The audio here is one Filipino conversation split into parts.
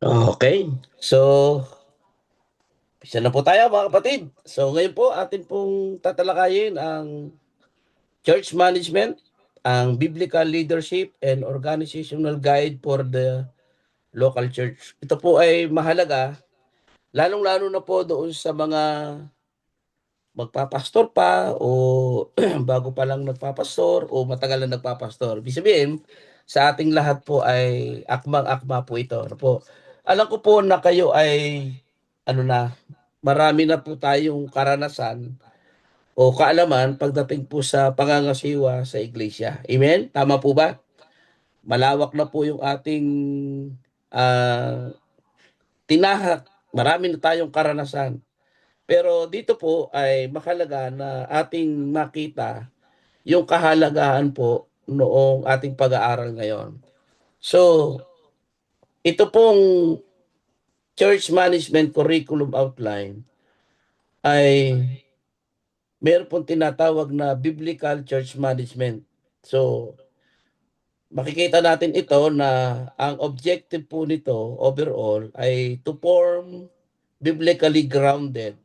Okay. So, isa na po tayo mga kapatid. So, ngayon po atin pong tatalakayin ang church management, ang biblical leadership and organizational guide for the local church. Ito po ay mahalaga, lalong-lalo na po doon sa mga magpapastor pa o bago pa lang nagpapastor o matagal na nagpapastor. Ibig sabihin, sa ating lahat po ay akmang-akma po ito. Ano po? Alam ko po na kayo ay ano na, marami na po tayong karanasan o kaalaman pagdating po sa pangangasiwa sa iglesia. Amen? Tama po ba? Malawak na po yung ating ah, tinahak. Marami na tayong karanasan. Pero dito po ay mahalaga na ating makita yung kahalagahan po noong ating pag-aaral ngayon. So, ito pong church management curriculum outline ay meron pong tinatawag na biblical church management. So, makikita natin ito na ang objective po nito overall ay to form biblically grounded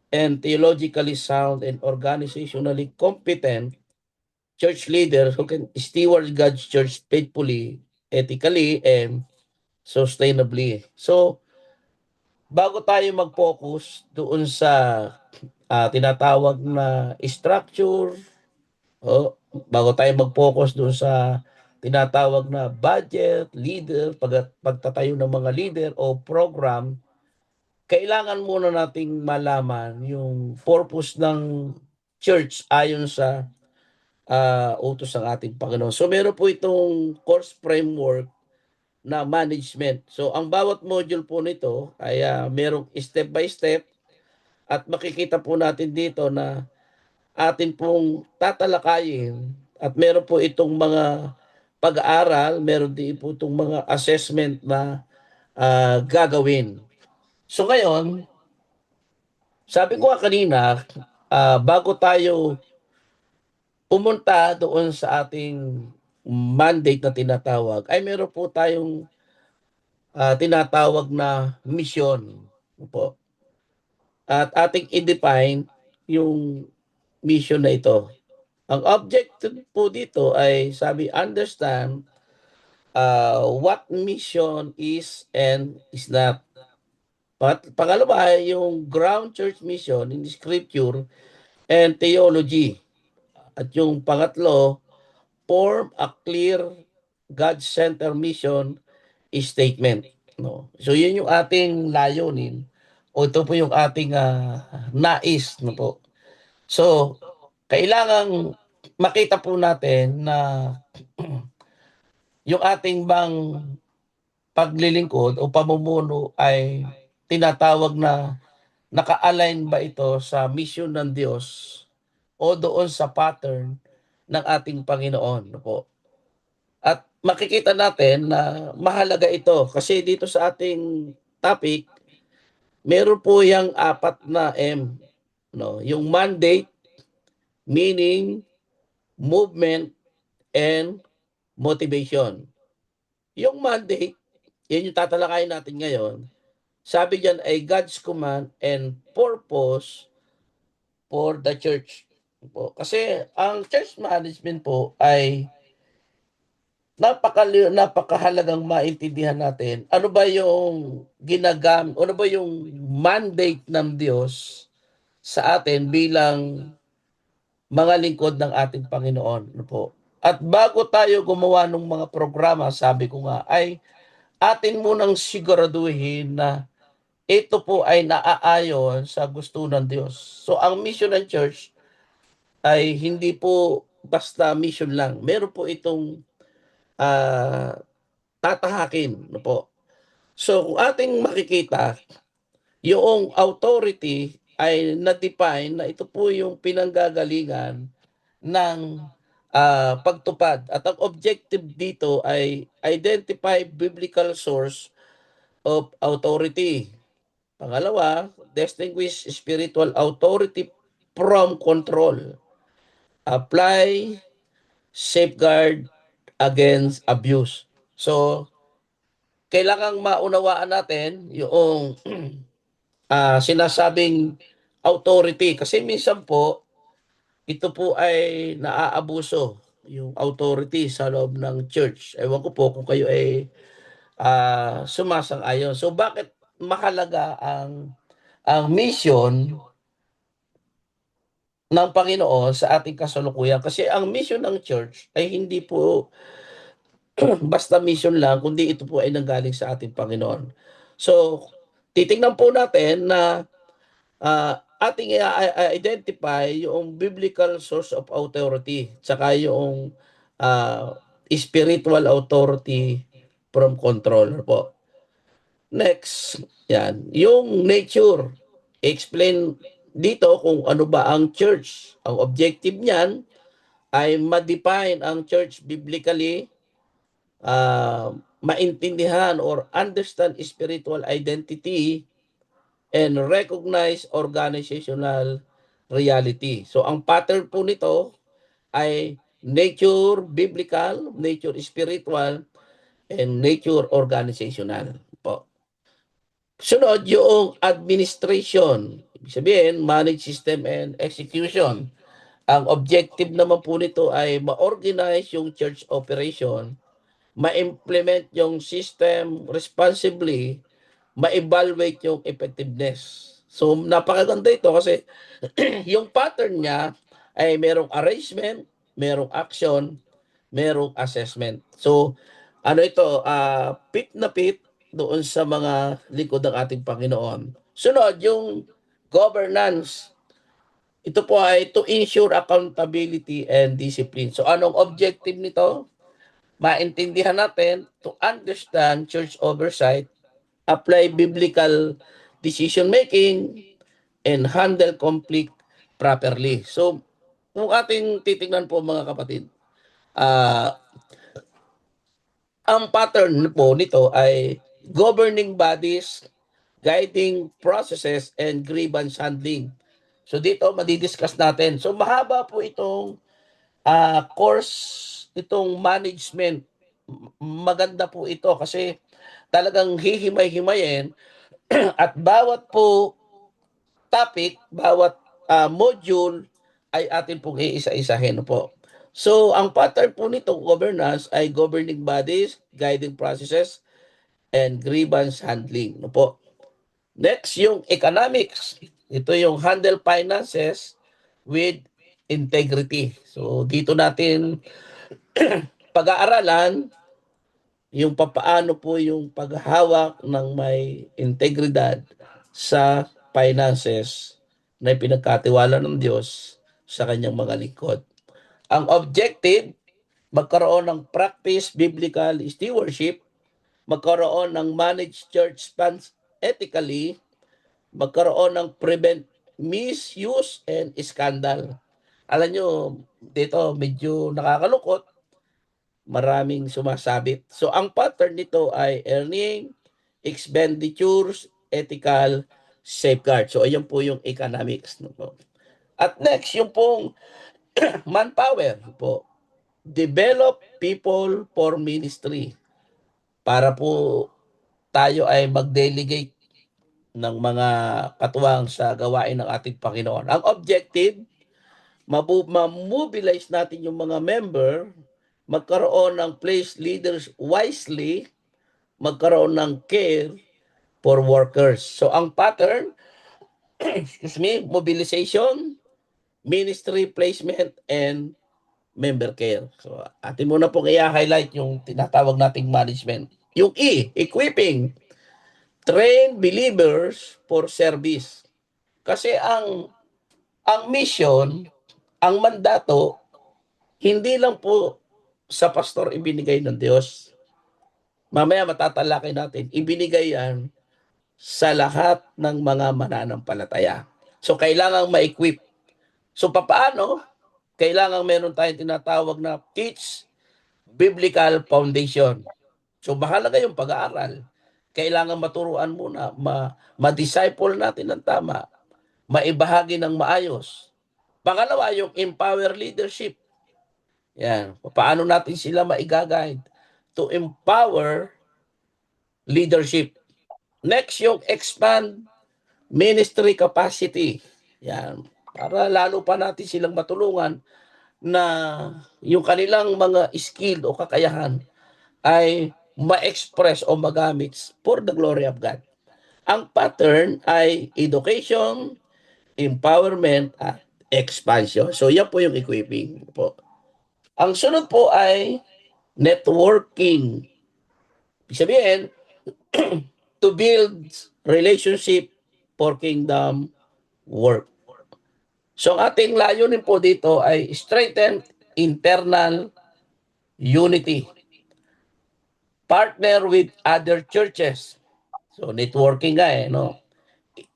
and theologically sound and organizationally competent church leaders who can steward God's church faithfully, ethically, and sustainably. So, bago tayo mag-focus doon sa tinatawag na structure, bago tayo mag-focus doon sa tinatawag na budget, leader, pagtatayo ng mga leader o program, kailangan muna nating malaman yung purpose ng church ayon sa utos ng ating Panginoon. So meron po itong course framework na management. So ang bawat module po nito ay merong step by step at makikita po natin dito na atin pong tatalakayin at meron po itong mga pag-aaral, meron din po itong mga assessment na gagawin. So ngayon, sabi ko nga kanina, bago tayo pumunta doon sa ating mandate na tinatawag, ay meron po tayong tinatawag na mission po. At ating i-define yung mission na ito. Ang objective po dito ay sabi, understand what mission is and is not. Pangalawa ay yung ground church mission in scripture and theology. At yung pangatlo, form a clear God-centered mission statement. No? So yun yung ating layunin o ito po yung ating nais. No po? So, kailangang makita po natin na yung ating bang paglilingkod o pamumuno ay tinatawag na naka-align ba ito sa mission ng Diyos o doon sa pattern ng ating Panginoon. No po? At makikita natin na mahalaga ito kasi dito sa ating topic, meron po yung apat na M. No? Yung mandate, meaning, movement, and motivation. Yung mandate, yun yung tatalakayin natin ngayon. Sabi diyan ay God's command and purpose for the church. Po. Kasi ang church management po ay napakahalagang maintindihan natin ano ba yung ano ba yung mandate ng Diyos sa atin bilang mga lingkod ng ating Panginoon. Ano po? At bago tayo gumawa ng mga programa, sabi ko nga, ay atin munang siguraduhin na ito po ay naaayon sa gusto ng Diyos. So ang mission ng church ay hindi po basta mission lang. Meron po itong ah, tatahakin. No po? So kung ating makikita, yung authority ay na-define na ito po yung pinanggagalingan ng pagtupad. At ang objective dito ay identify biblical source of authority. Pangalawa, distinguish spiritual authority from control. Apply, safeguard against abuse. So, kailangang maunawaan natin yung sinasabing authority. Kasi minsan po, ito po ay naaabuso yung authority sa loob ng church. Ewan ko po kung kayo ay sumasang-ayon. So bakit mahalaga ang mission ng Panginoon sa ating kasalukuyan? Kasi ang mission ng church ay hindi po basta mission lang, kundi ito po ay nanggaling sa ating Panginoon. So, titingnan po natin na ating identify yung biblical source of authority, tsaka yung spiritual authority from control po. Next, yan, yung nature. Explain dito kung ano ba ang church. Ang objective niyan ay ma-define ang church biblically, maintindihan or understand spiritual identity and recognize organizational reality. So ang pattern po nito ay nature biblical, nature spiritual, and nature organizational po. Sunod yung administration. Ibig sabihin, manage system and execution. Ang objective naman po nito ay ma-organize yung church operation, ma-implement yung system responsibly, ma-evaluate yung effectiveness. So, napakaganda ito kasi yung pattern niya ay merong arrangement, merong action, merong assessment. So, ano ito, fit na fit doon sa mga lingkod ng ating Panginoon. Sunod, yung governance. Ito po ay to ensure accountability and discipline. So, anong objective nito? Maintindihan natin to understand church oversight, apply biblical decision making, and handle conflict properly. So, kung ating titingnan po mga kapatid, ah ang pattern po nito ay governing bodies, guiding processes, and grievance handling. So dito madidiscuss natin. So mahaba po itong course, itong management. Maganda po ito kasi talagang hihimay-himayin at bawat po topic, bawat module ay atin pong iisa-isahin po. So, ang pattern po nitong governance ay governing bodies, guiding processes, and grievance handling. No po. Next, yung economics. Ito yung handle finances with integrity. So, dito natin pag-aaralan yung papaano po yung paghawak ng may integridad sa finances na pinagkatiwala ng Diyos sa kanyang mga lingkod. Ang objective, magkaroon ng practice biblical stewardship, magkaroon ng managed church funds ethically, magkaroon ng prevent misuse and scandal. Alam nyo, dito medyo nakakalungkot, maraming sumasabit. So ang pattern nito ay earning, expenditures, ethical, safeguard. So ayun po yung economics. No po. At next, yung pong manpower po. Develop people for ministry. Para po tayo ay mag-delegate ng mga katuwang sa gawain ng ating Panginoon. Ang objective, ma-mobilize natin yung mga member, magkaroon ng place leaders wisely, magkaroon ng care for workers. So ang pattern, excuse me, mobilization, ministry placement, and member care. So atin muna pong i-highlight yung tinatawag nating management. Yung E, equipping, train believers for service. Kasi ang mission, ang mandato, hindi lang po sa pastor ibinigay ng Diyos. Mamaya matatalakay natin, ibinigay yan sa lahat ng mga mananampalataya. So, kailangang ma-equip. So, papaano? Kailangang meron tayong tinatawag na teach biblical foundation. So, mahalaga yung pag-aaral. Kailangan maturuan muna, ma-disciple natin ng tama, maibahagi ng maayos. Pangalawa, yung empower leadership. Yan. Paano natin sila maigaguide? To empower leadership. Next, yung expand ministry capacity. Yan. Para lalo pa natin silang matulungan na yung kanilang mga skill o kakayahan ay ma-express o magamit for the glory of God. Ang pattern ay education, empowerment, at expansion. So, yan po yung equipping po. Ang sunod po ay networking. Ibig sabihin, to build relationship for kingdom work. So, ang ating layunin po dito ay strengthen internal unity. Partner with other churches. So, networking nga no?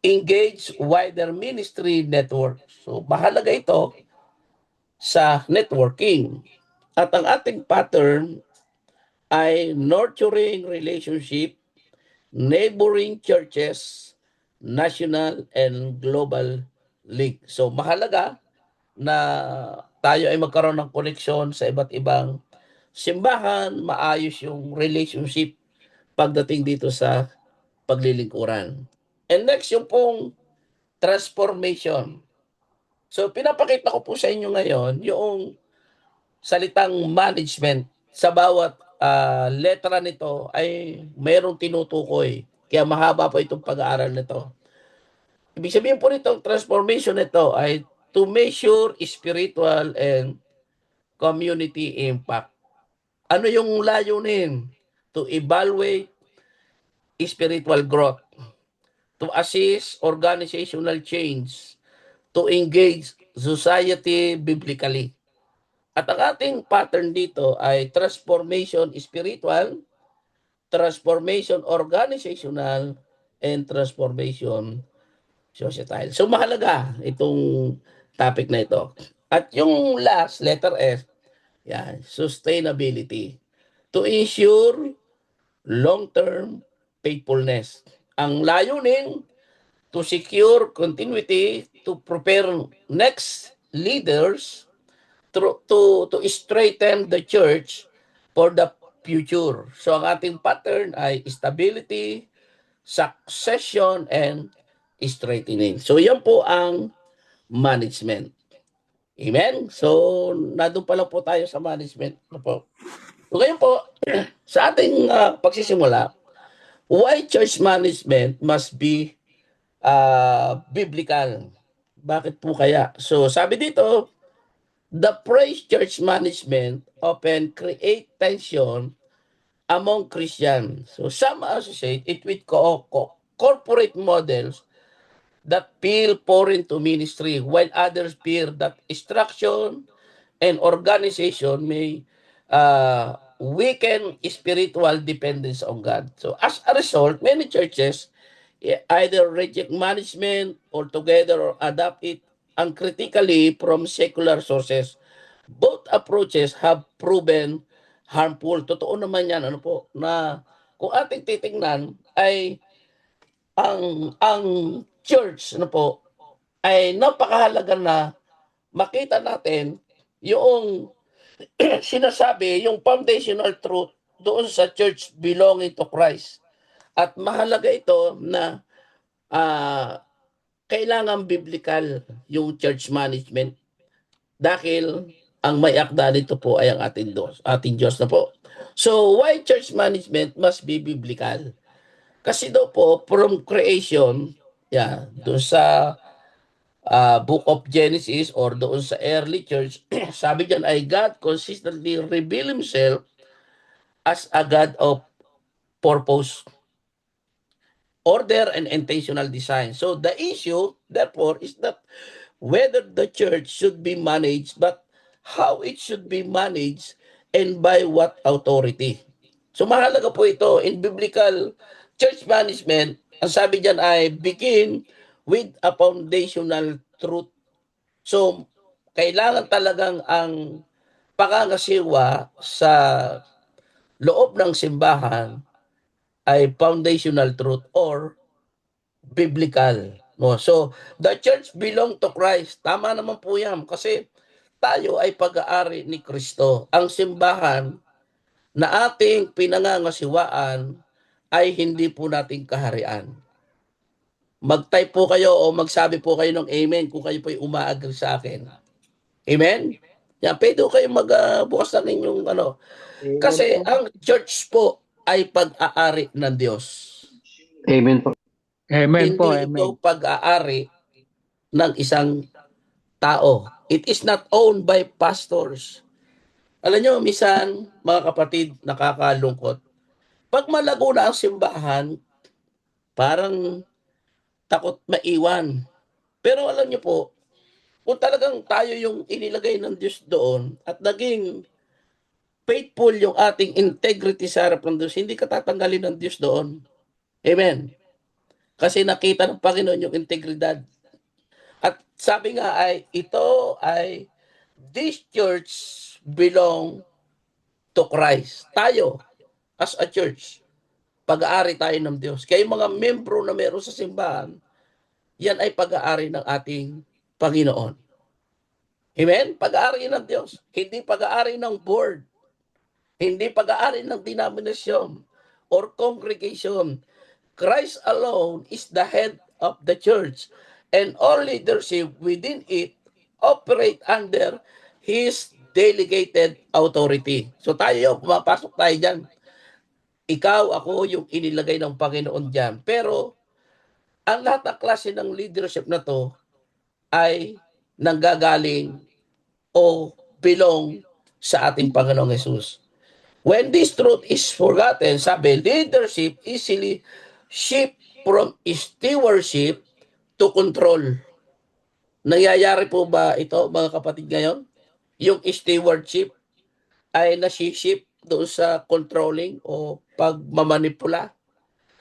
Engage wider ministry network. So, mahalaga ito sa networking. At ang ating pattern ay nurturing relationship, neighboring churches, national and global league. So, mahalaga na tayo ay magkaroon ng koneksyon sa iba't ibang simbahan, maayos yung relationship pagdating dito sa paglilingkuran. And next, yung pong transformation. So, pinapakita ko po sa inyo ngayon yung salitang management. Sa bawat letra nito ay mayroong tinutukoy. Kaya mahaba po itong pag-aaral nito. Ibig sabihin po nitong transformation nito ay to measure spiritual and community impact. Ano yung layunin? To evaluate spiritual growth, to assist organizational change, to engage society biblically. At ang ating pattern dito ay transformation spiritual, transformation organizational, and transformation societal. So mahalaga itong topic na ito. At yung last, letter S, yan, sustainability. To ensure long-term faithfulness. Ang layunin, to secure continuity, to prepare next leaders, to straighten the church for the future. So ang ating pattern ay stability, succession, and straightening. So yan po ang management. Amen? So nandun pa lang po tayo sa management. Ano po? So ngayon po, sa ating pagsisimula, why church management must be biblical? Bakit po kaya? So sabi dito, the praise church management often create tension among Christians. So some associate it with corporate models that feel foreign to ministry, while others fear that instruction and organization may weaken spiritual dependence on God. So as a result, many churches either reject management altogether or adopt it uncritically from secular sources. Both approaches have proven harmful. Totoo naman yan, ano po, na kung ating titingnan ay ang church ano po ay napakahalaga na makita natin yung sinasabi, yung foundational truth doon sa church belonging to Christ. At mahalaga ito na kailangan biblical yung church management dahil ang may akda nito po ay ang ating Diyos na po. So, why church management must be biblical? Kasi daw po, from creation, doon sa Book of Genesis or doon sa early church, sabi diyan ay God consistently reveal Himself as a God of purpose, order, and intentional design. So the issue, therefore, is not whether the church should be managed, but how it should be managed and by what authority. So mahalaga po ito in biblical church management. Ang sabi diyan ay begin with a foundational truth. So kailangan talagang ang pangangasiwa sa loob ng simbahan ay foundational truth or biblical. No? So, the church belong to Christ. Tama naman po yan kasi tayo ay pag-aari ni Kristo. Ang simbahan na ating pinangangasiwaan ay hindi po nating kaharian. Mag-type po kayo o magsabi po kayo ng amen kung kayo po ay umaagree sa akin. Amen? Yan, pwede ko kayo bukas ng inyong ano. Amen Kasi po. ang church po ay pag-aari ng Diyos. Amen po. Amen po, Hindi ito amen. pag-aari ng isang tao. It is not owned by pastors. Alam nyo, minsan, mga kapatid, nakakalungkot. Pag malago na ang simbahan, parang takot maiwan. Pero alam nyo po, kung talagang tayo yung inilagay ng Diyos doon at naging faithful yung ating integrity sa harap ng Diyos, hindi ka tatanggalin ng Diyos doon. Amen. Kasi nakita ng Panginoon yung integridad. At sabi nga ay this church belong to Christ. Tayo, as a church, pag-aari tayo ng Diyos. Kaya yung mga membro na meron sa simbahan, yan ay pag-aari ng ating Panginoon. Amen? Pag-aari ng Diyos. Hindi pag-aari ng board. Hindi pag-aari ng denominasyon or congregation. Christ alone is the head of the church, and all leadership within it operate under His delegated authority. So tayo, pumapasok tayo dyan. Ikaw, ako, yung inilagay ng Panginoon dyan. Pero, ang lahat ng klase ng leadership na to ay nanggagaling o belong sa ating Panginoong Jesus. When this truth is forgotten, sabi, leadership easily shift from stewardship to control. Nangyayari po ba ito, mga kapatid, ngayon? Yung stewardship ay nasi-shift doon sa controlling o pagmamanipula.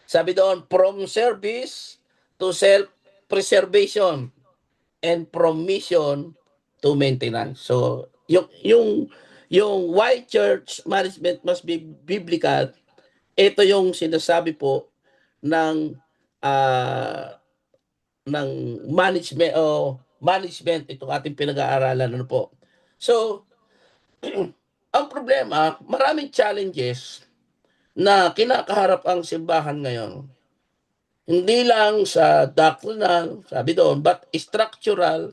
Sabi doon, from service to self-preservation and from mission to maintenance. So, yung why church management must be biblical, ito yung sinasabi po ng ng management itong ating pinag-aaralan, ano po. So, ang problema, maraming challenges na kinakaharap ang simbahan ngayon. Hindi lang sa doctrinal, sabi doon, but structural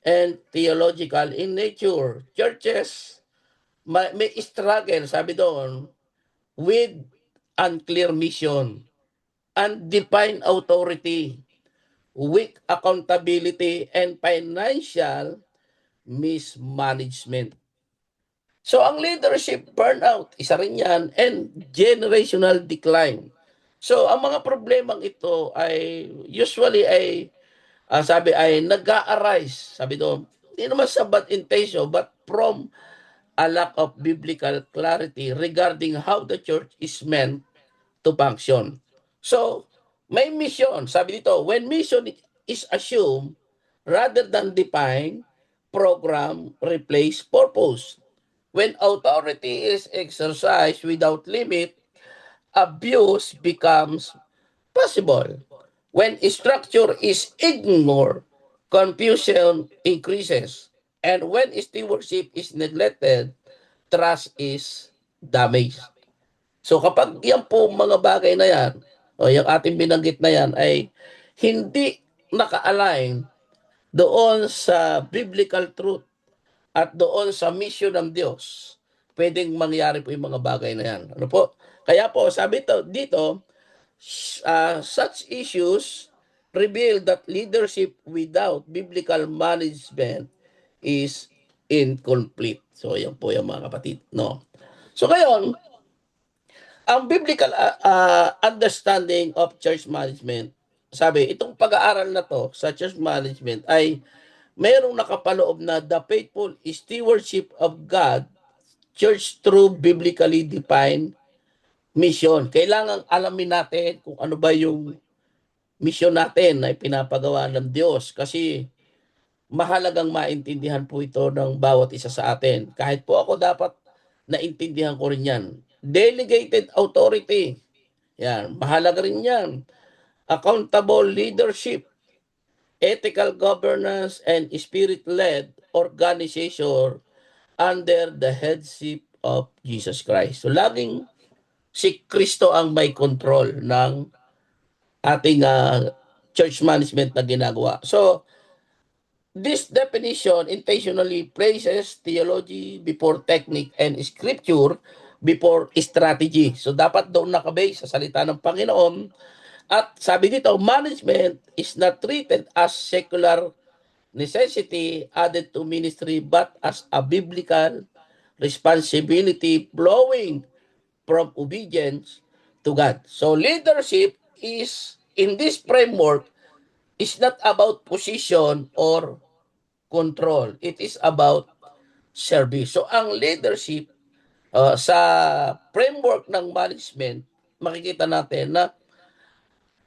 and theological in nature. Churches may struggle, sabi doon, with unclear mission, undefined authority, weak accountability, and financial mismanagement. So ang leadership burnout, isa rin yan, and generational decline. So ang mga problemang ito ay usually ay sabi ay nag-a-arise, sabi doon, hindi naman sa bad intention but from a lack of biblical clarity regarding how the church is meant to function. So, may mission. Sabi dito, when mission is assumed rather than defined, program replace purpose. When authority is exercised without limit, abuse becomes possible. When structure is ignored, confusion increases. And when stewardship is neglected, trust is damaged. So kapag yan po mga bagay na yan, o yung ating binanggit na yan ay hindi naka-align doon sa biblical truth at doon sa mission ng Diyos, pwedeng mangyari po yung mga bagay na yan. Ano po? Kaya po, sabi dito, such issues reveal that leadership without biblical management is incomplete. So, yan po yung mga kapatid. No? So, ngayon, ang biblical understanding of church management, sabi, itong pag-aaral na to sa church management ay mayroong nakapaloob na the faithful stewardship of God, church through biblically defined mission. Kailangan alamin natin kung ano ba yung mission natin na ipinapagawa ng Diyos kasi mahalagang maintindihan po ito ng bawat isa sa atin. Kahit po ako dapat naintindihan ko rin yan. Delegated authority. Yan, mahalaga rin yan. Accountable leadership, ethical governance, and spirit-led organization under the headship of Jesus Christ. So laging si Kristo ang may control ng ating church management na ginagawa. So, this definition intentionally places theology before technique and scripture before strategy. So, dapat doon nakabase sa salita ng Panginoon. At sabi dito, management is not treated as secular necessity added to ministry but as a biblical responsibility flowing from obedience to God. So leadership is in this framework is not about position or control. It is about service. So ang leadership sa framework ng management, makikita natin na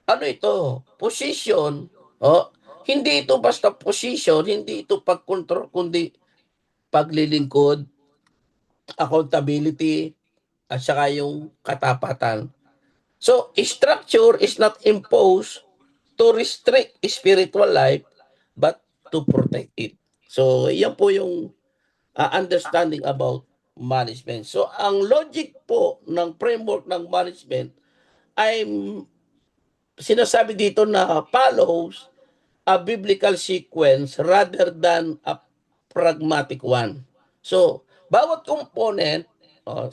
ano ito, position, hindi ito basta position, hindi ito pagkontrol, kundi paglilingkod, accountability, at saka yung katapatan. So, structure is not imposed to restrict spiritual life, but to protect it. So, yan po yung understanding about management. So, ang logic po ng framework ng management ay sinasabi dito na follows a biblical sequence rather than a pragmatic one. So, bawat component,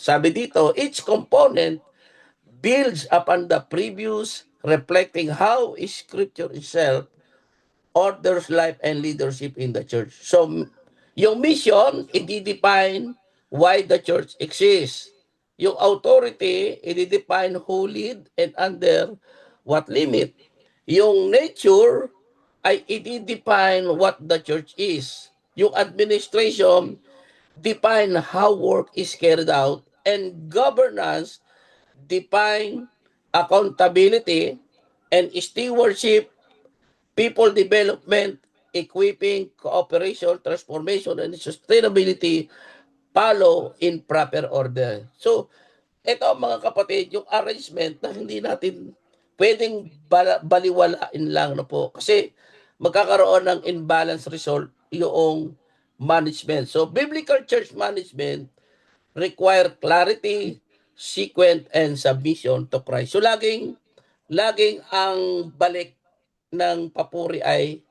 sabi dito, each component builds upon the previous, reflecting how Scripture itself orders life and leadership in the church. So, yung mission, i-define why the church exists. Yung authority, i-define who lead and under what limit. Yung nature, ay i-define what the church is. Yung administration, define how work is carried out. And governance, define accountability. And stewardship, people development, equipping, cooperation, transformation, and sustainability follow in proper order. So, ito mga kapatid, yung arrangement na hindi natin pwedeng baliwalain lang na po. Kasi magkakaroon ng imbalance result yung management. So, biblical church management require clarity, sequence, and submission to Christ. So, laging ang balik ng papuri ay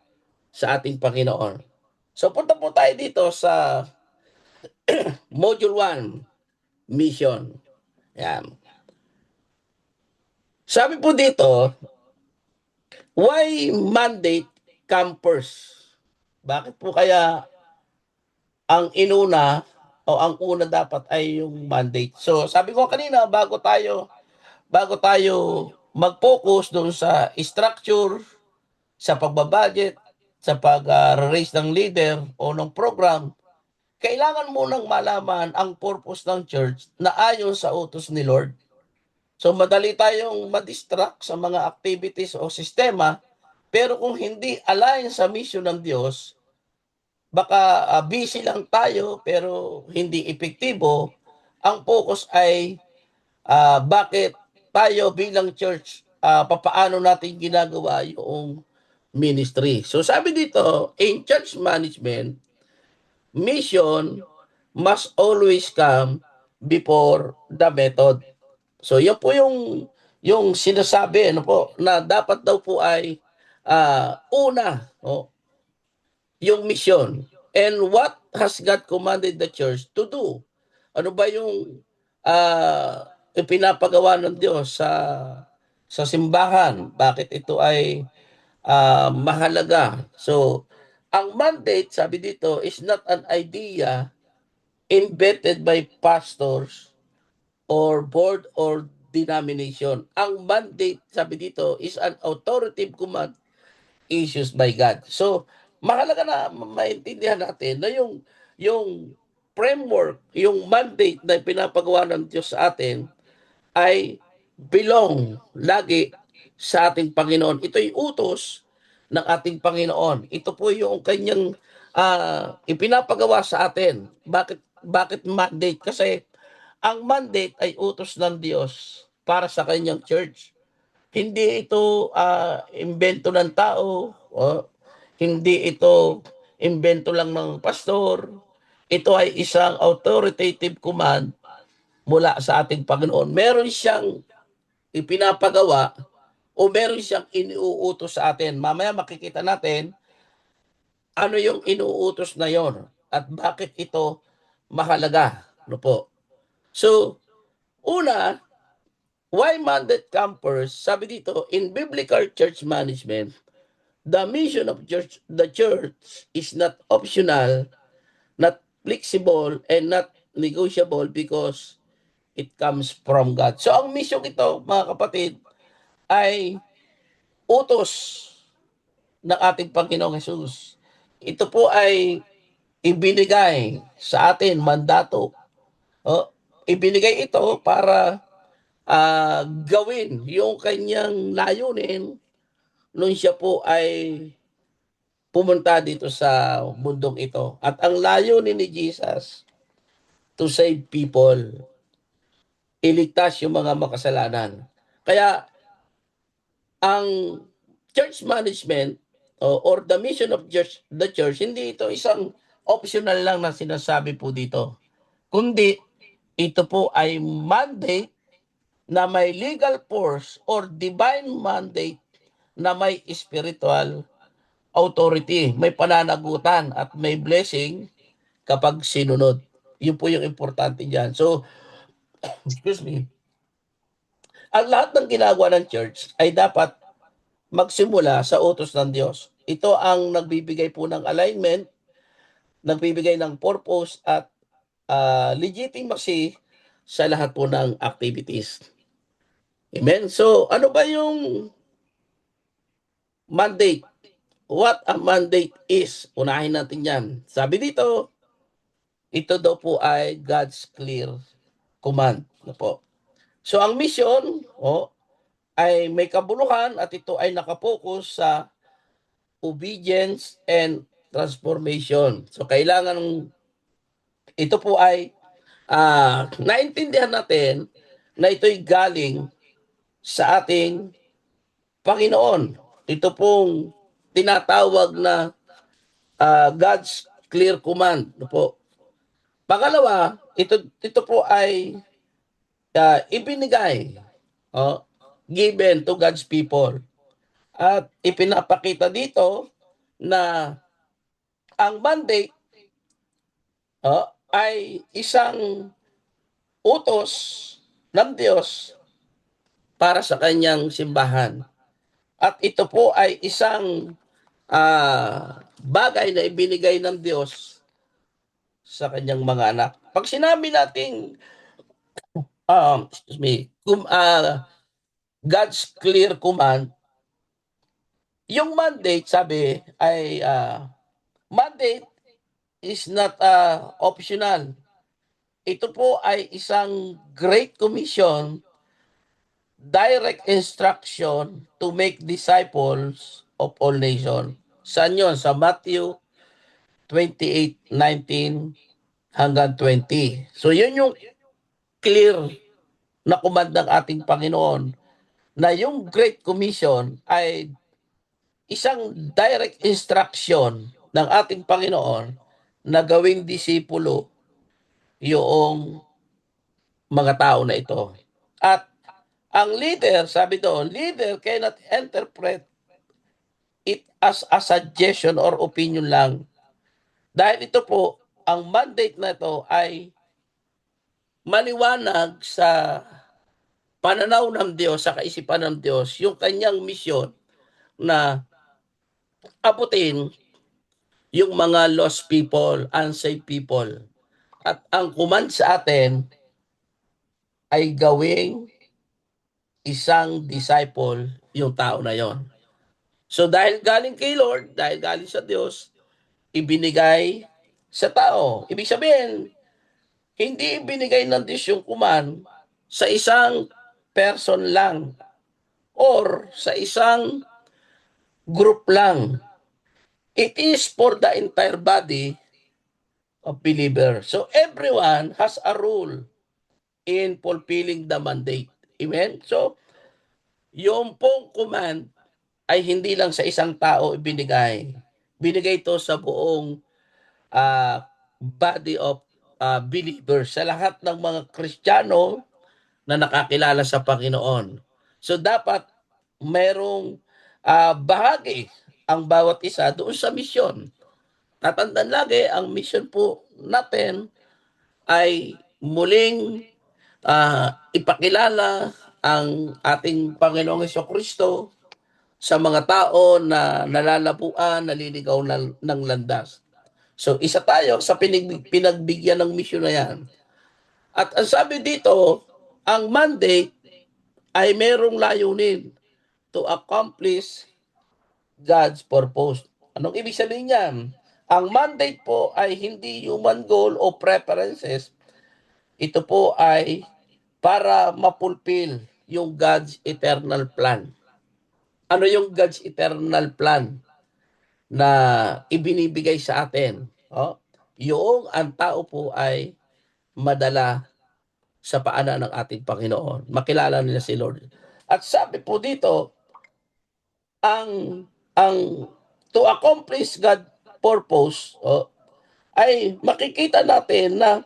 sa ating Panginoon. So punta po tayo dito sa Module 1, Mission. Yan. Sabi po dito, why mandate come first? Bakit po kaya ang inuna o ang una dapat ay yung mandate? So sabi ko kanina, bago tayo mag-focus doon sa structure, sa pagbabudget, sa pag-raise ng leader o ng program, kailangan munang malaman ang purpose ng church na ayon sa utos ni Lord. So madali tayong madistract sa mga activities o sistema, pero kung hindi align sa mission ng Diyos, baka busy lang tayo pero hindi epektibo. Ang focus ay bakit tayo bilang church, papaano natin ginagawa yung ministry. So sabi dito, in church management, mission must always come before the method. So yan po yung sinasabi ano po na dapat daw po ay una yung mission. And what has God commanded the church to do? Ano ba yung ipinapagawa ng Diyos sa simbahan? Bakit ito ay mahalaga? So, ang mandate, sabi dito, is not an idea invented by pastors or board or denomination. Ang mandate, sabi dito, is an authoritative command issues by God. So, mahalaga na maintindihan natin na yung framework, yung mandate na pinapagawa ng Diyos sa atin ay belong lagi sa ating Panginoon. Ito'y utos ng ating Panginoon. Ito po yung kanyang ipinapagawa sa atin. Bakit mandate? Kasi ang mandate ay utos ng Diyos para sa kanyang church. Hindi ito imbento ng tao, hindi ito imbento lang ng pastor. Ito ay isang authoritative command mula sa ating Panginoon. Meron siyang ipinapagawa o meron siyang iniuutos sa atin. Mamaya makikita natin ano yung inuutos na yon at bakit ito mahalaga. No po. So, una, why mandate campers? Sabi dito, in biblical church management, the mission of the church is not optional, not flexible, and not negotiable because it comes from God. So ang mission ito, mga kapatid, ay utos ng ating Panginoong Hesus. Ito po ay ibinigay sa atin, mandato. Oh, ibinigay ito para gawin yung kanyang layunin nung siya po ay pumunta dito sa mundong ito. At ang layunin ni Jesus, to save people, iligtas yung mga makasalanan. Kaya ang church management or the mission of the church, hindi ito isang optional lang na sinasabi po dito. Kundi ito po ay mandate na may legal force or divine mandate na may spiritual authority, may pananagutan at may blessing kapag sinunod. Yun po yung importante dyan. So, excuse me, ang lahat ng ginagawa ng church ay dapat magsimula sa utos ng Diyos. Ito ang nagbibigay po ng alignment, nagbibigay ng purpose at legitimacy sa lahat po ng activities. Amen? So, ano ba yung mandate? What a mandate is? Unahin natin yan. Sabi dito, ito daw po ay God's clear command. Ano po? So, ang mission ay may kabuluhan at ito ay nakapokus sa obedience and transformation. So, kailangan ito po ay naintindihan natin na ito'y galing sa ating Panginoon. Ito pong tinatawag na God's clear command. Ano po? Pangalawa, ito po ay ibinigay, given to God's people. At ipinapakita dito na ang mandate ay isang utos ng Diyos para sa kanyang simbahan. At ito po ay isang bagay na ibinigay ng Diyos sa kanyang mga anak. Pag sinabi nating God's clear command, yung mandate, sabi, ay mandate is not optional. Ito po ay isang great commission, direct instruction to make disciples of all nations. Saan yun? Sa Matthew 28:19 hanggang 20. So yun yung clear na command ng ating Panginoon na yung Great Commission ay isang direct instruction ng ating Panginoon na gawing disipulo yung mga tao na ito. At ang leader, sabi doon, leader cannot interpret it as a suggestion or opinion lang. Dahil ito po, ang mandate na ito ay maliwanag sa pananaw ng Diyos, sa kaisipan ng Diyos, yung kanyang misyon na abutin yung mga lost people, unsaved people. At ang command sa atin ay gawing isang disciple yung tao na yon. So dahil galing kay Lord, dahil galing sa Diyos, ibinigay sa tao. Ibig sabihin, hindi ibinigay ng Diyos yung command sa isang person lang or sa isang group lang. It is for the entire body of believers. So everyone has a role in fulfilling the mandate. Amen? So, yung pong command ay hindi lang sa isang tao ibinigay. Binigay ito sa buong body of believers, sa lahat ng mga Kristiyano na nakakilala sa Panginoon. So dapat merong bahagi ang bawat isa doon sa misyon. Tatandaan lagi, ang mission po natin ay muling ipakilala ang ating Panginoong Hesukristo sa mga tao na nalalabuan, naliligaw ng landas. So isa tayo sa pinagbigyan ng misyon na yan. At ang sabi dito, ang mandate ay merong layunin to accomplish God's purpose. Anong ibig sabihin niyan? Ang mandate po ay hindi human goal o preferences. Ito po ay para mapulpil yung God's eternal plan. Ano yung God's eternal plan na ibinibigay sa atin? Yung ang tao po ay madala sa paanan ng ating Panginoon. Makilala nila si Lord. At sabi po dito, ang to accomplish God purpose, ay makikita natin na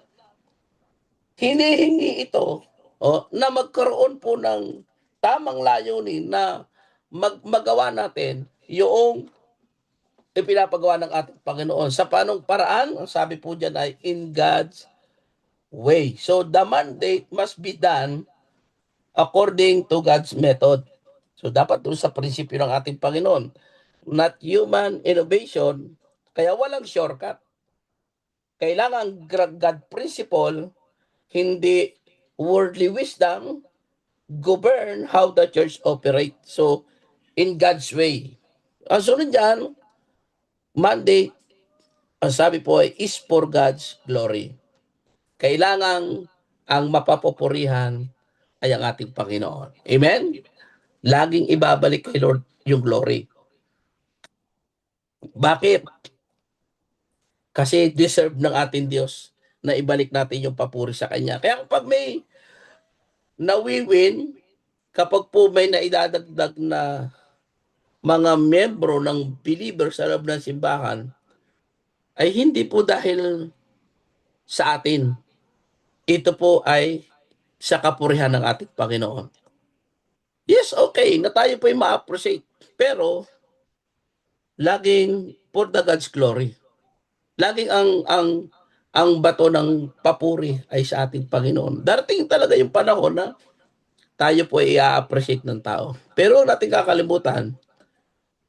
hinihingi ito na magkaroon po ng tamang layunin na magawa natin yung ipinapagawa ng ating Panginoon. Sa panong paraan, ang sabi po dyan ay in God's way. So the mandate must be done according to God's method. So dapat doon sa prinsipyo ng ating Panginoon, not human innovation, kaya walang shortcut. Kailangan God principle, hindi worldly wisdom, govern how the church operates. So, in God's way. Ang sunod dyan, mandate, ang sabi po ay is for God's glory. Kailangan ang mapapupurihan ay ang ating Panginoon. Amen? Laging ibabalik kay Lord yung glory. Bakit? Kasi deserve ng ating Diyos na ibalik natin yung papuri sa Kanya. Kaya kapag may nawiwin, kapag po may naidadagdag na mga membro ng believer sa loob ng simbahan, ay hindi po dahil sa atin. Ito po ay sa kapurihan ng ating Panginoon. Yes, okay, na tayo po ay ma-appreciate. Pero, laging for the God's glory. Laging ang bato ng papuri ay sa ating Panginoon. Darating talaga yung panahon na tayo po ay i-appreciate ng tao. Pero natin kakalimutan,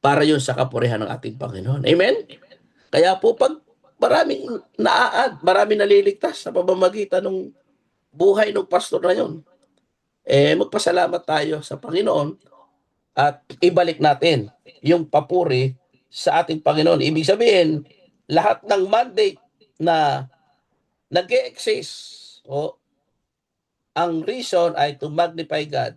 para yun sa kapurihan ng ating Panginoon. Amen? Kaya po pag maraming maraming naliligtas sa pamamagitan ng buhay ng pastor na yun, magpasalamat tayo sa Panginoon at ibalik natin yung papuri sa ating Panginoon. Ibig sabihin, lahat ng mandate na nag-e-exist, ang reason ay to magnify God,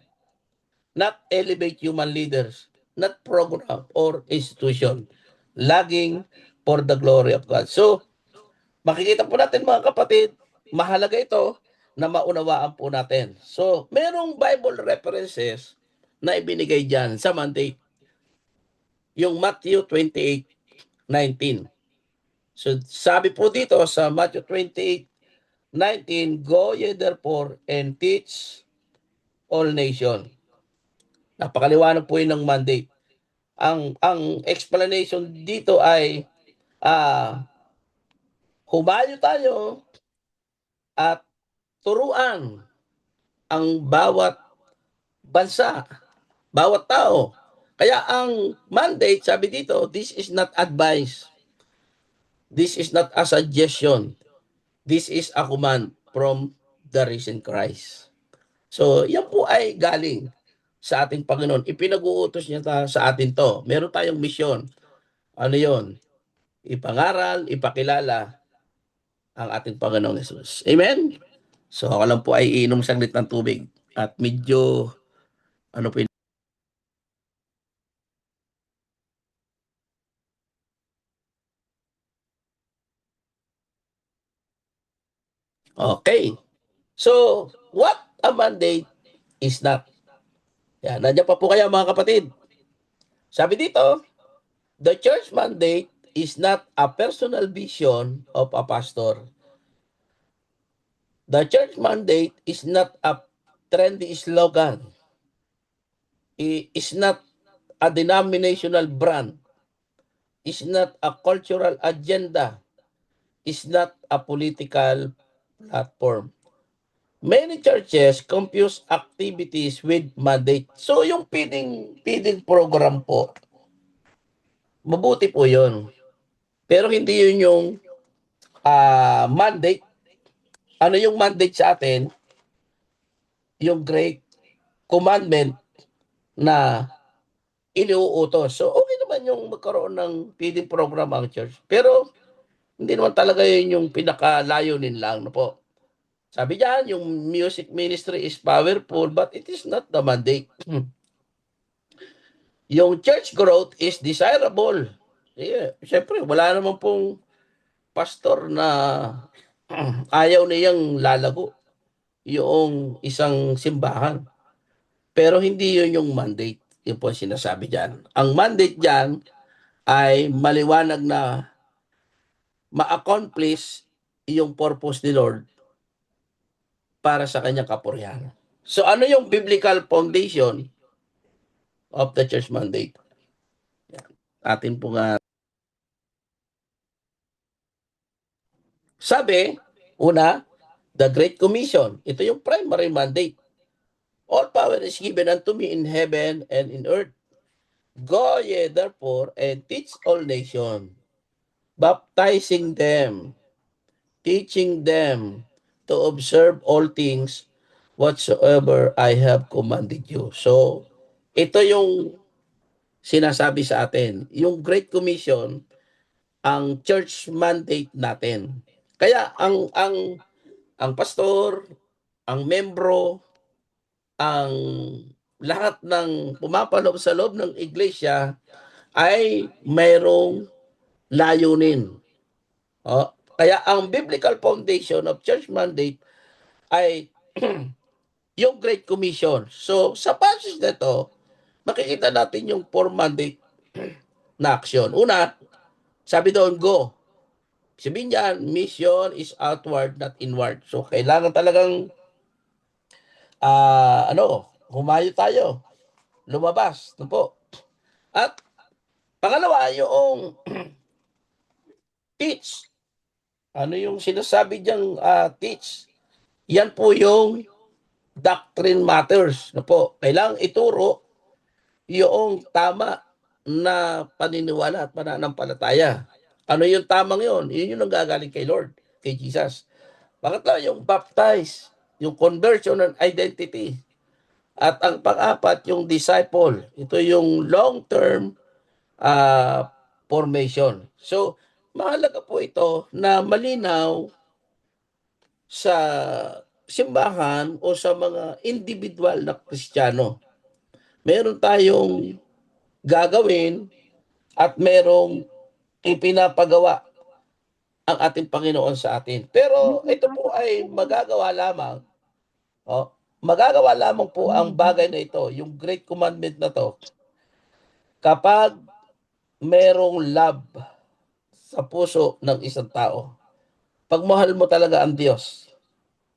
not elevate human leaders, not program or institution. Laging for the glory of God. So, makikita po natin mga kapatid, mahalaga ito na maunawaan po natin. So, merong Bible references na ibinigay dyan sa mandate. Yung Matthew 28:19. So, sabi po dito sa Matthew 28:19, go ye therefore and teach all nations. Napakaliwanag po yun ng mandate. Ang explanation dito ay humayo tayo at turuan ang bawat bansa, bawat tao. Kaya ang mandate, sabi dito, this is not advice. This is not a suggestion. This is a command from the risen Christ. So, yan po ay galing sa ating Panginoon. Ipinag-uutos niya sa atin to. Meron tayong misyon. Ano yon? Ipangaral, ipakilala ang ating Panginoong Yesus. Amen? So, ako lang po ay iinom saglit ng tubig. At medyo, ano po yun? Okay. So, what a mandate is not. Yan, nandiyan pa po kayo mga kapatid. Sabi dito, the church mandate is not a personal vision of a pastor. The church mandate is not a trendy slogan. Is not a denominational brand. Is not a cultural agenda. Is not a political platform. Many churches confuse activities with mandate. So yung feeding program po, mabuti po yun. Pero hindi yun yung mandate. Ano yung mandate sa atin? Yung great commandment na iniuutos. So okay naman yung magkaroon ng feeding program ang church. Pero hindi naman talaga yun yung pinakalayunin lang. No po. Sabi diyan, yung music ministry is powerful but it is not the mandate. Yung church growth is desirable. Yeah, siyempre, wala naman pong pastor na ayaw niyang lalago yung isang simbahan. Pero hindi yun yung mandate. Yun po ang sinasabi dyan. Ang mandate dyan ay maliwanag na ma-accomplish yung purpose ni Lord para sa kanyang kapurihan. So ano yung biblical foundation of the church mandate? Atin po nga. Sabi, una, the Great Commission. Ito yung primary mandate. All power is given unto me in heaven and in earth. Go ye therefore and teach all nations, baptizing them, teaching them to observe all things whatsoever I have commanded you. So, ito yung sinasabi sa atin. Yung Great Commission, ang church mandate natin. Kaya ang pastor, ang membro, ang lahat ng pumapaloob sa loob ng iglesia ay mayroong layunin. Kaya ang biblical foundation of church mandate ay yung Great Commission. So sa passage na ito, makikita natin yung four mandate na action. Una, sabi doon, go. Sabihin niyan, mission is outward, not inward. So kailangan talagang humayo tayo, lumabas. No po. At pangalawa, yung teach. Ano yung sinasabi diyang teach? Yan po yung doctrine matters. No po. Kailangang ituro yung tama na paniniwala at pananampalataya. Ano yung tamang yun? Yun yung nanggagaling kay Lord, kay Jesus. Pangatlo, yung baptize, yung conversion and identity. At ang pang-apat, yung disciple. Ito yung long-term formation. So, mahalaga po ito na malinaw sa simbahan o sa mga individual na Kristiyano. Meron tayong gagawin at merong ipinapagawa ang ating Panginoon sa atin. Pero ito po ay magagawa lamang po ang bagay na ito, yung Great Commandment na to, kapag merong love sa puso ng isang tao. Pagmahal mo talaga ang Diyos,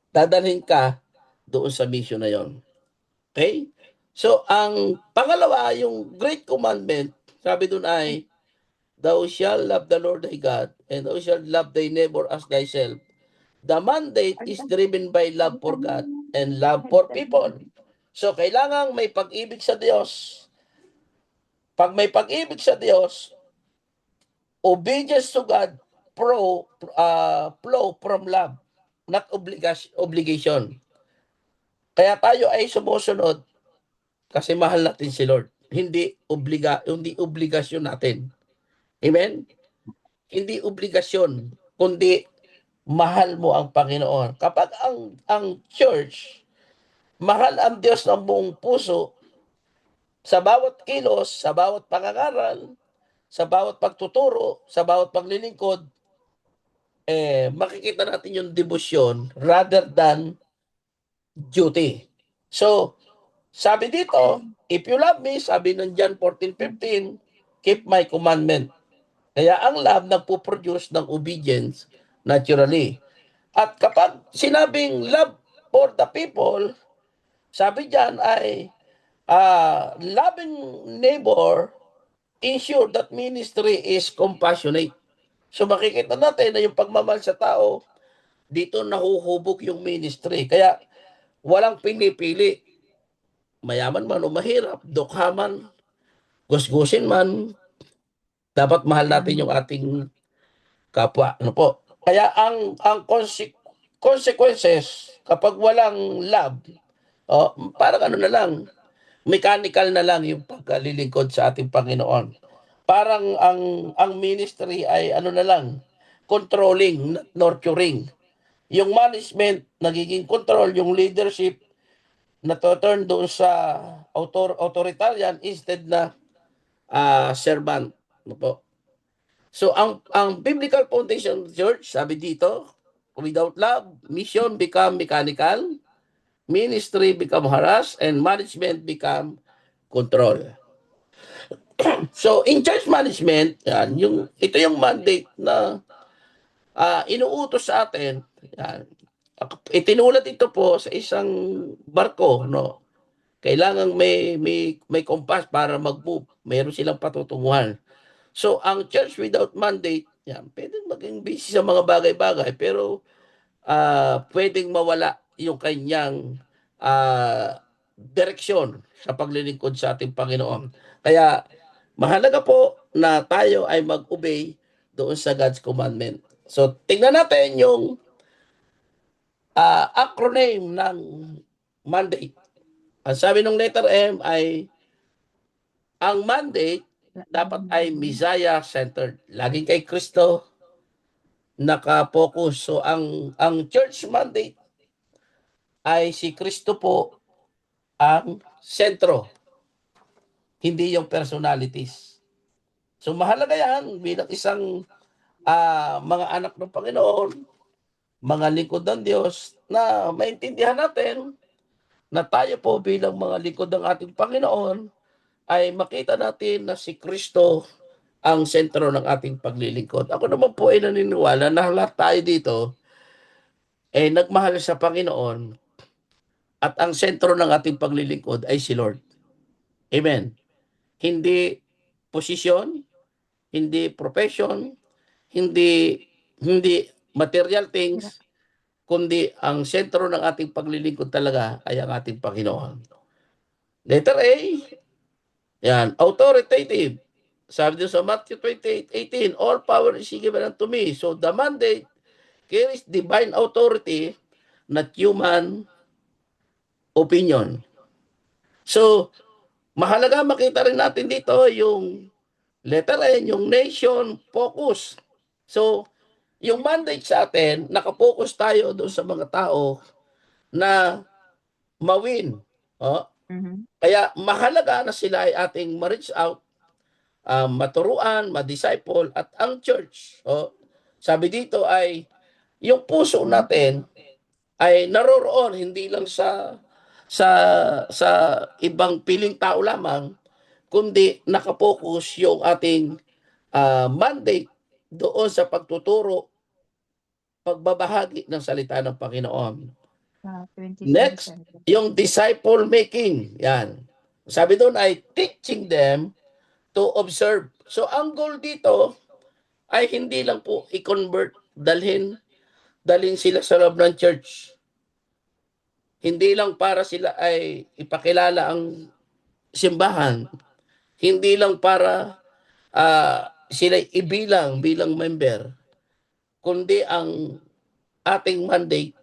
dadalhin ka doon sa mission na yon. Okay? So, ang pangalawa, yung Great Commandment, sabi doon ay, thou shalt love the Lord thy God, and thou shalt love thy neighbor as thyself. The mandate is driven by love for God and love for people. So, kailangan may pag-ibig sa Diyos. Pag may pag-ibig sa Diyos, obedience to God flow from love, not obligation. Kaya tayo ay sumusunod kasi mahal natin si Lord. Hindi obligasyon natin. Amen? Hindi obligasyon, kundi mahal mo ang Panginoon. Kapag ang church, mahal ang Diyos ng buong puso, sa bawat kilos, sa bawat pangangaral, sa bawat pagtuturo, sa bawat paglilingkod, makikita natin yung devotion rather than duty. So, sabi dito, if you love me, sabi ng John 14:15, keep my commandment. Kaya ang love nagpo-produce ng obedience naturally. At kapag sinabing love for the people, sabi diyan ay loving neighbor ensure that ministry is compassionate. So makikita natin na yung pagmamahal sa tao, dito nahuhubog yung ministry. Kaya walang pinipili. Mayaman man o mahirap, dukha man, gusgusin man, dapat mahal natin yung ating kapwa. Ano po? Kaya ang consequences kapag walang love, parang ano na lang, mechanical na lang yung pagkalilingkod sa ating Panginoon. Parang ang ministry ay ano na lang, controlling, not nurturing. Yung management nagiging control, yung leadership na-turn doon sa authoritarian instead na servant. Ano po? So ang biblical foundation of the church, sabi dito, without love, mission become mechanical, ministry become harass, and management become control. So in church management, yan, ito yung mandate na inuutos sa atin. Yan. Itinulat ito po sa isang barko, no. Kailangan may compass para mag-move. Meron silang patutunguhan. So ang church without mandate, yan, pwedeng maging busy sa mga bagay-bagay pero pwedeng mawala yung kanyang direksyon sa paglilingkod sa ating Panginoon. Kaya mahalaga po na tayo ay mag-obey doon sa God's commandment. So tingnan natin yung acronym ng mandate. Ang sabi ng letter M ay ang mandate dapat ay Messiah-centered. Laging kay Kristo nakapokus. So ang church mandate ay si Kristo po ang sentro, hindi yung personalities. So mahalaga yan bilang isang mga anak ng Panginoon, mga lingkod ng Diyos, na maintindihan natin na tayo po bilang mga lingkod ng ating Panginoon ay makita natin na si Kristo ang sentro ng ating paglilingkod. Ako naman po ay naniniwala na lahat tayo dito ay nagmahal sa Panginoon at ang sentro ng ating paglilingkod ay si Lord. Amen. Hindi posisyon, hindi profession, hindi hindi material things, kundi ang sentro ng ating paglilingkod talaga ay ang ating Panginoon. Letter A, yan, authoritative. Sabi din sa Matthew 28:18, all power is given unto me. So the mandate carries divine authority, not human opinion. So, mahalaga makita rin natin dito yung letter N, yung nation focus. So, yung mandate sa atin, nakapokus tayo doon sa mga tao na mawin. Kaya mahalaga na sila ay ating ma-reach out, maturuan, ma-disciple, at ang church, sabi dito ay yung puso natin ay naroroon hindi lang sa sa ibang piling tao lamang, kundi nakapokus yung ating mandate doon sa pagtuturo, pagbabahagi ng salita ng Panginoon. Next, yung disciple making. Yan. Sabi doon ay teaching them to observe. So ang goal dito ay hindi lang po i-convert, dalhin sila sa loob ng church. Hindi lang para sila ay ipakilala ang simbahan. Hindi lang para sila ibilang bilang member, kundi ang ating mandate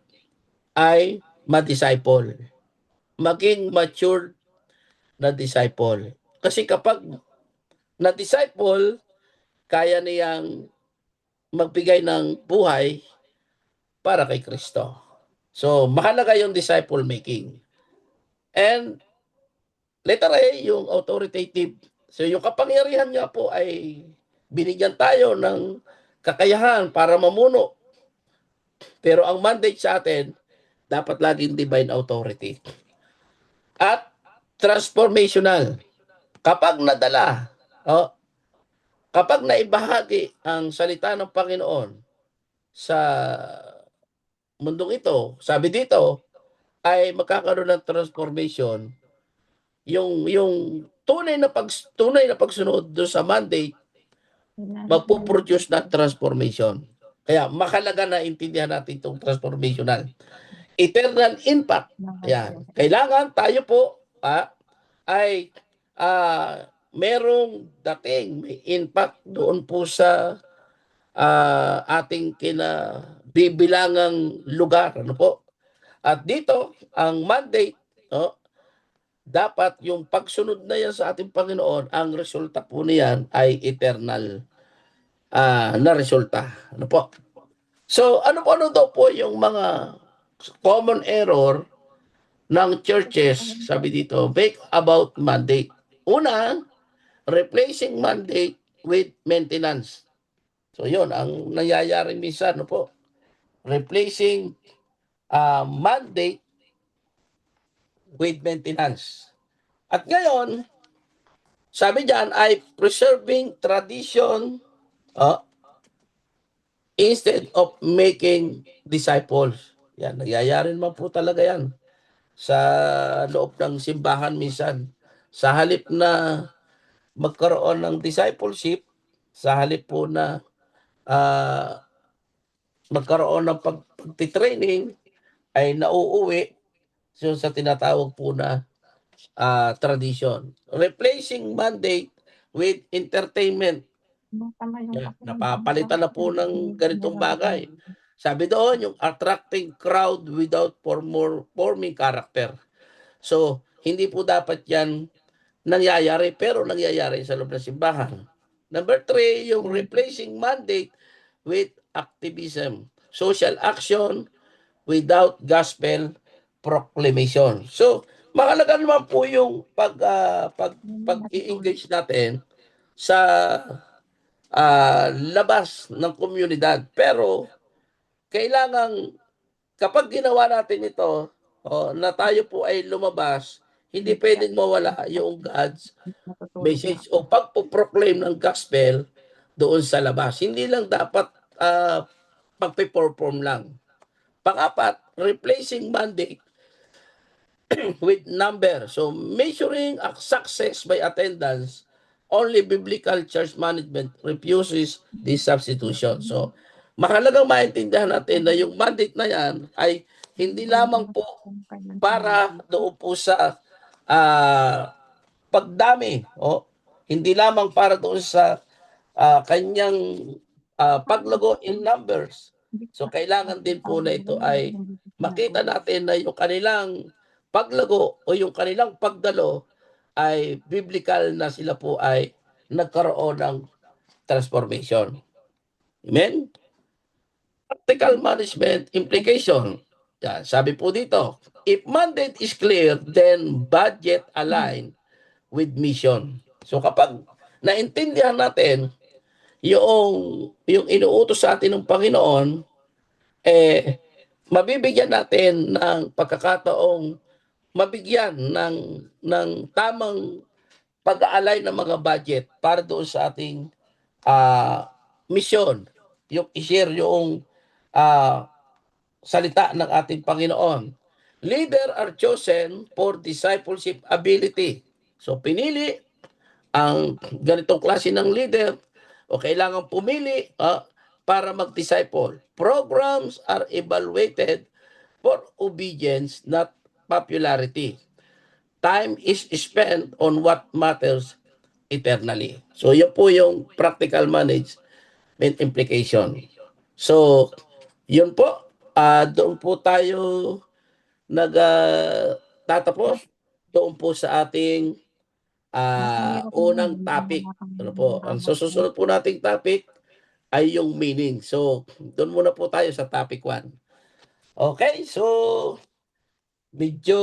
ay ma-disciple. Maging mature na disciple. Kasi kapag na-disciple, kaya niyang magbigay ng buhay para kay Kristo. So, mahalaga yung disciple making. And letter A, yung authoritative. So, yung kapangyarihan niya po ay binigyan tayo ng kakayahan para mamuno. Pero ang mandate sa atin, dapat laging divine authority. At transformational. Kapag nadala, kapag naibahagi ang salita ng Panginoon sa mundong ito, sabi dito, ay magkakaroon ng transformation yung tunay na pagsunod doon sa mandate magpo-produce ng transformation. Kaya makalaga na intindihan natin itong transformational. Eternal impact. Yan. Kailangan tayo po ay merong dating may impact doon po sa ating kinabibilangang lugar. Ano po? At dito, ang mandate, no, dapat yung pagsunod na yan sa ating Panginoon, ang resulta po niyan ay eternal na resulta. Ano po? So, ano daw po yung mga common error ng churches, sabi dito, make about mandate. Una, replacing mandate with maintenance. So, yun, ang nangyayari minsan, no po, replacing mandate with maintenance. At ngayon, sabi diyan ay preserving tradition instead of making disciples. Yan, nangyayari naman po talaga yan sa loob ng simbahan minsan. Sa halip na magkaroon ng discipleship, sa halip po na magkaroon ng pagtitraining, ay nauuwi sa tinatawag po na tradition. Replacing mandate with entertainment. Yan, napapalitan na po ng ganitong bagay. Sabi doon, yung attracting crowd without forming character. So, hindi po dapat yan nangyayari, pero nangyayari sa loob ng simbahan. Number 3, yung replacing mandate with activism. Social action without gospel proclamation. So, mahalaga naman po yung pag-i-engage natin sa labas ng komunidad. Pero, kailangan kapag ginawa natin ito, na tayo po ay lumabas, hindi pwedeng mawala yung God's message o pagpo-proclaim ng gospel doon sa labas. Hindi lang dapat pagpe-perform lang. Pang-apat, replacing mandate with number. So, measuring success by attendance, only biblical church management refuses this substitution. So, mahalagang maintindihan natin na yung mandate na yan ay hindi lamang po para doon po sa pagdami, hindi lamang para doon sa kanyang paglago in numbers. So, kailangan din po na ito ay makita natin na yung kanilang paglago o yung kanilang pagdalo ay biblical na sila po ay nagkaroon ng transformation. Amen? Practical management implication. Yan, sabi po dito, if mandate is clear, then budget align with mission. So kapag naintindihan natin yung inuutos sa atin ng Panginoon, mabibigyan natin ng pagkakataong mabigyan ng tamang pag-aalay ng mga budget para doon sa ating mission, yung i-share yung salita ng ating Panginoon. Leader are chosen for discipleship ability. So pinili ang ganitong klase ng leader o kailangan pumili para mag-disciple. Programs are evaluated for obedience, not popularity. Time is spent on what matters eternally. So yun po yung practical management implication. So yun po, doon po tayo tatapos doon po sa ating unang topic. Ano po? Ang susunod po nating topic ay yung meaning. So, doon muna po tayo sa topic 1. Okay, so medyo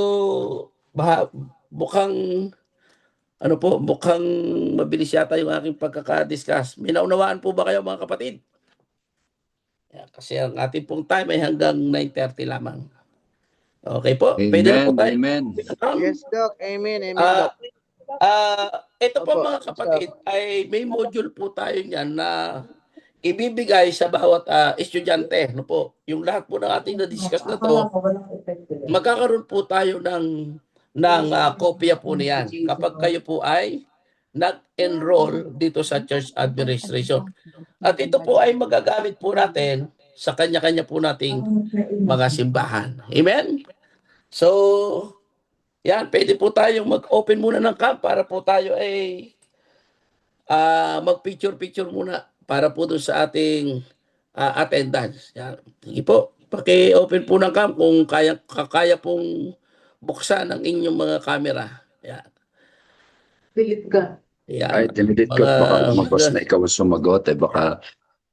mukhang mukhang mabilis yata yung aking pagkaka-discuss. May naunawaan po ba kayo mga kapatid? Kasi ang ating pong time ay hanggang 9:30 lamang. Okay po? Pwede na po tayo. Amen. Yes, Doc. Amen. Amen, Doc. Ito po Opo, mga kapatid ay may module po tayo niyan na ibibigay sa bawat estudyante, no po. Yung lahat po ng ating na-discuss na to, magkakaroon po tayo ng kopya po niyan kapag kayo po ay nag-enroll dito sa church administration. At ito po ay magagamit po natin sa kanya-kanya po nating mga simbahan. Amen? So, yan, pwede po tayong mag-open muna ng camp para po tayo ay mag-picture-picture muna para po doon sa ating attendance. Yan. Sige po, paki-open po ng cam kung kaya pong buksan ang inyong mga camera. Yan. Pilit ka. Yan. Ay, dinilit ko. Baka lumabas na ikaw ang sumagot. Baka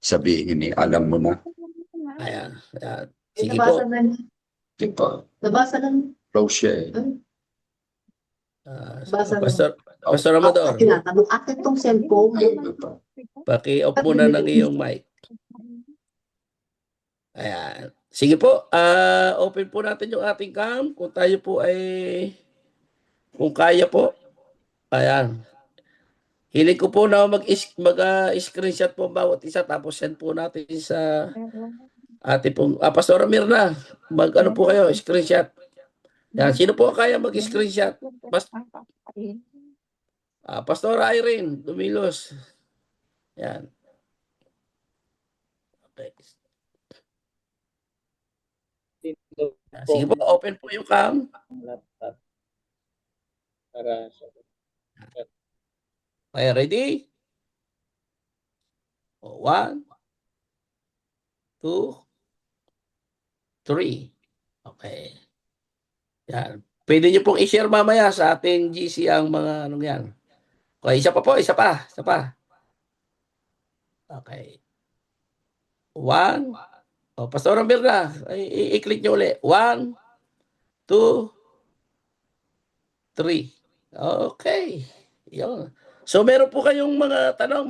sabihin ni alam mo na. Ayan. Ayan. Sige Nabasa po. na niya. Di ba? Nabasa na niya. Close siya eh. Basa na. Pastor Amador, Ako tinatanong, akin tong cellphone. paki-off muna ng iyong mic. Ayan. Sige po, open po natin yung ating cam. Kung tayo po ay, kung kaya po. Ayan. Hiling ko po na mag-screenshot po bawat isa tapos send po natin sa ating pong, Pastor Mirna, mag-ano po kayo, screenshot. Yan. Sino po kaya mag-screenshot? Pastor Irene Dumilos. Yan. Okay. Sige po, open po yung cam. Okay, ready? 1, 2, 3. Okay. Yan. Pwede nyo pong i-share mamaya sa ating GC ang mga anong yan. Okay, isa pa po, isa pa. Okay. 1. Pastor Mirna, i-click nyo ulit. 1, 2, 3. Okay. Yun. So meron po kayong mga tanong,